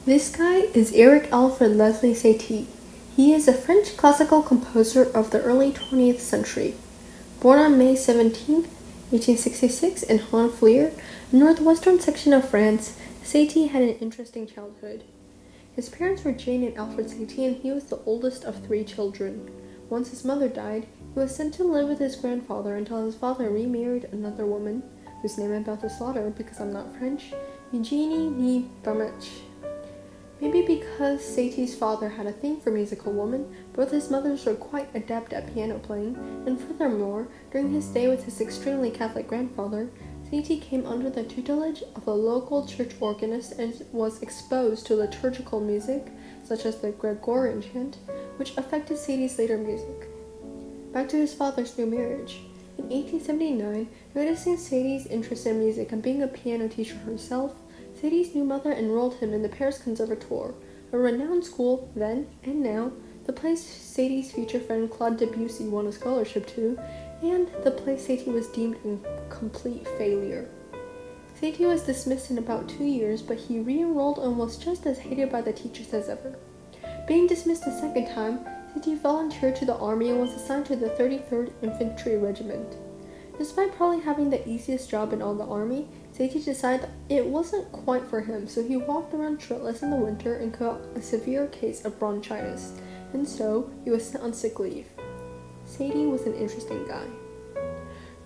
This guy is Eric Alfred Leslie Satie. He is a French classical composer of the early 20th century. Born on May 17, 1866 in Honfleur, northwestern section of France, Satie had an interesting childhood. His parents were Jane and Alfred Satie, and he was the oldest of 3 children. Once his mother died, he was sent to live with his grandfather until his father remarried another woman, whose name I'm about to slaughter because I'm not French, Eugenie Née Barmach. Maybe because Satie's father had a thing for musical women, both his mothers were quite adept at piano playing, and furthermore, during his stay with his extremely Catholic grandfather, Satie came under the tutelage of a local church organist and was exposed to liturgical music, such as the Gregorian chant, which affected Satie's later music. Back to his father's new marriage. In 1879, noticing Satie's interest in music and being a piano teacher herself, Satie's new mother enrolled him in the Paris Conservatoire, a renowned school then and now, the place Satie's future friend Claude Debussy won a scholarship to, and the place Satie was deemed a complete failure. Satie was dismissed in about 2 years, but he re-enrolled and was just as hated by the teachers as ever. Being dismissed a second time, Satie volunteered to the army and was assigned to the 33rd Infantry Regiment. Despite probably having the easiest job in all the army, Satie decided that it wasn't quite for him, so he walked around shirtless in the winter and caught a severe case of bronchitis, and so he was sent on sick leave. Satie was an interesting guy.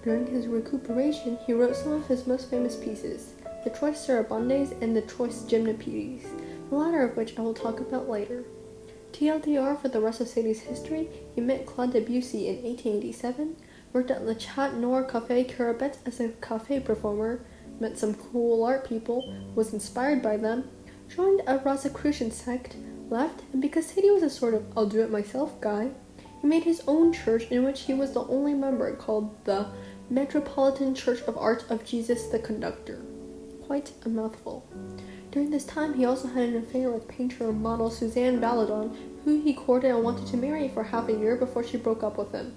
During his recuperation, he wrote some of his most famous pieces, the Trois Sarabandes and the Trois Gymnopédies, the latter of which I will talk about later. TLDR for the rest of Satie's history, he met Claude Debussy in 1887, worked at Le Chat Noir Café Carabet as a café performer, met some cool art people, was inspired by them, joined a Rosicrucian sect, left, and because Satie was a sort of I'll-do-it-myself guy, he made his own church in which he was the only member, called the Metropolitan Church of Art of Jesus the Conductor. Quite a mouthful. During this time, he also had an affair with painter and model Suzanne Valadon, who he courted and wanted to marry for half a year before she broke up with him.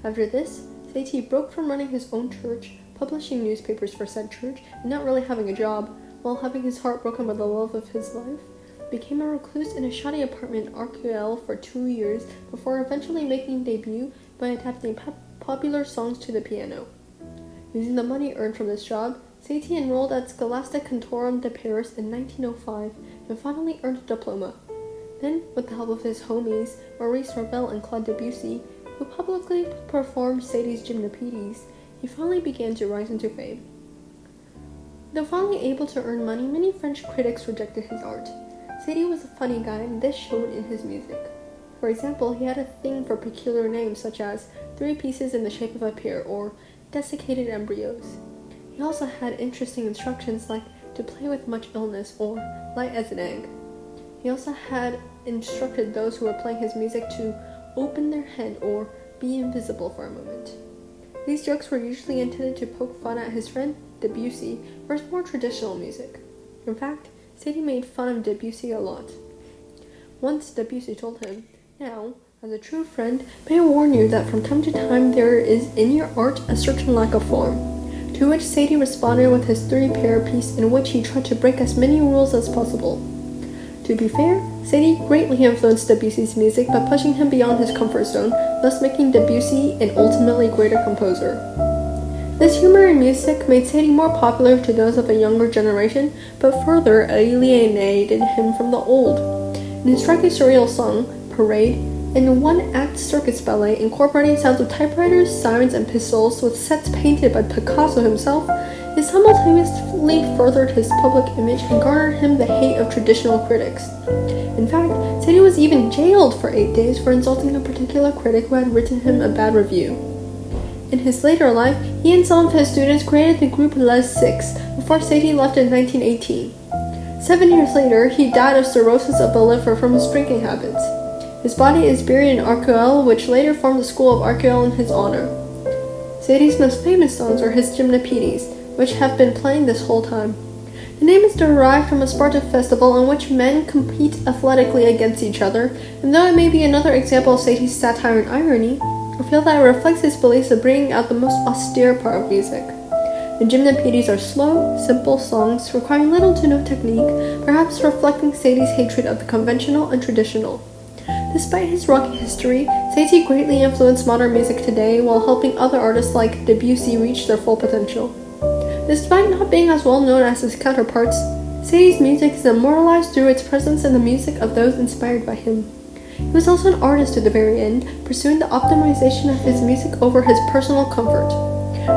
After this, Satie broke from running his own church, publishing newspapers for said church, and not really having a job, while having his heart broken by the love of his life, became a recluse in a shoddy apartment in Arcueil for 2 years before eventually making debut by adapting popular songs to the piano. Using the money earned from this job, Satie enrolled at Scholastique Cantorum de Paris in 1905 and finally earned a diploma. Then, with the help of his homies, Maurice Ravel and Claude Debussy, who publicly performed Satie's Gymnopédies, he finally began to rise into fame. Though finally able to earn money, many French critics rejected his art. Satie was a funny guy, and this showed in his music. For example, he had a thing for peculiar names such as 3 pieces in the shape of a pear or desiccated embryos. He also had interesting instructions like to play with much illness or light as an egg. He also had instructed those who were playing his music to open their head or be invisible for a moment. These jokes were usually intended to poke fun at his friend Debussy for his more traditional music. In fact, Satie made fun of Debussy a lot. Once Debussy told him, "Now, as a true friend, may I warn you that from time to time there is in your art a certain lack of form." To which Satie responded with his 3-pair piece in which he tried to break as many rules as possible. To be fair, Satie greatly influenced Debussy's music by pushing him beyond his comfort zone, thus making Debussy an ultimately greater composer. This humor in music made Satie more popular to those of a younger generation, but further alienated him from the old. In his striking surreal song, Parade, in a 1-act circus ballet incorporating sounds of typewriters, sirens, and pistols with sets painted by Picasso himself, he simultaneously furthered his public image and garnered him the hate of traditional critics. In fact, Satie was even jailed for 8 days for insulting a particular critic who had written him a bad review. In his later life, he and some of his students created the group Les Six before Satie left in 1918. 7 years later, he died of cirrhosis of the liver from his drinking habits. His body is buried in Arcueil, which later formed the school of Arcueil in his honor. Satie's most famous songs are his Gymnopédies, which have been playing this whole time. The name is derived from a Sparta festival in which men compete athletically against each other, and though it may be another example of Satie's satire and irony, I feel that it reflects his beliefs of bringing out the most austere part of music. The Gymnopedies are slow, simple songs requiring little to no technique, perhaps reflecting Sadie's hatred of the conventional and traditional. Despite his rocky history, Satie greatly influenced modern music today while helping other artists like Debussy reach their full potential. Despite not being as well known as his counterparts, Sadie's music is immortalized through its presence in the music of those inspired by him. He was also an artist to the very end, pursuing the optimization of his music over his personal comfort.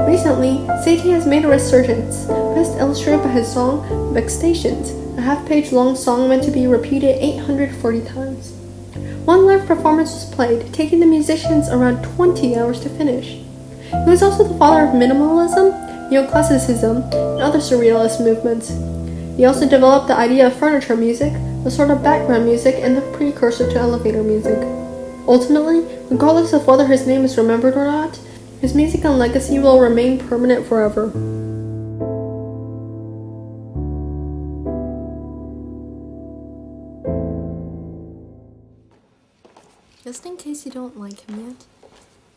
Recently, Satie has made a resurgence, best illustrated by his song Vexations, a half-page long song meant to be repeated 840 times. One live performance was played, taking the musicians around 20 hours to finish. He was also the father of minimalism, neoclassicism, and other surrealist movements. He also developed the idea of furniture music, a sort of background music and the precursor to elevator music. Ultimately, regardless of whether his name is remembered or not, his music and legacy will remain permanent forever. Just in case you don't like him yet,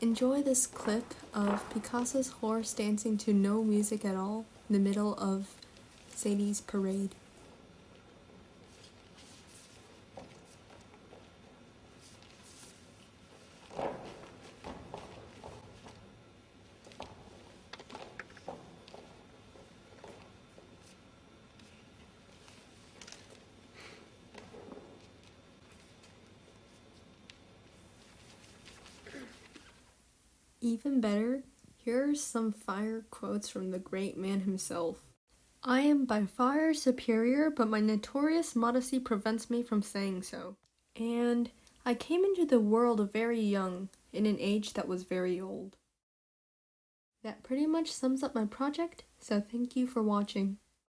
enjoy this clip of Picasso's horse dancing to no music at all in the middle of Sadie's parade. Even better, here are some fire quotes from the great man himself. I am by far superior, but my notorious modesty prevents me from saying so. And I came into the world very young, in an age that was very old. That pretty much sums up my project, so thank you for watching.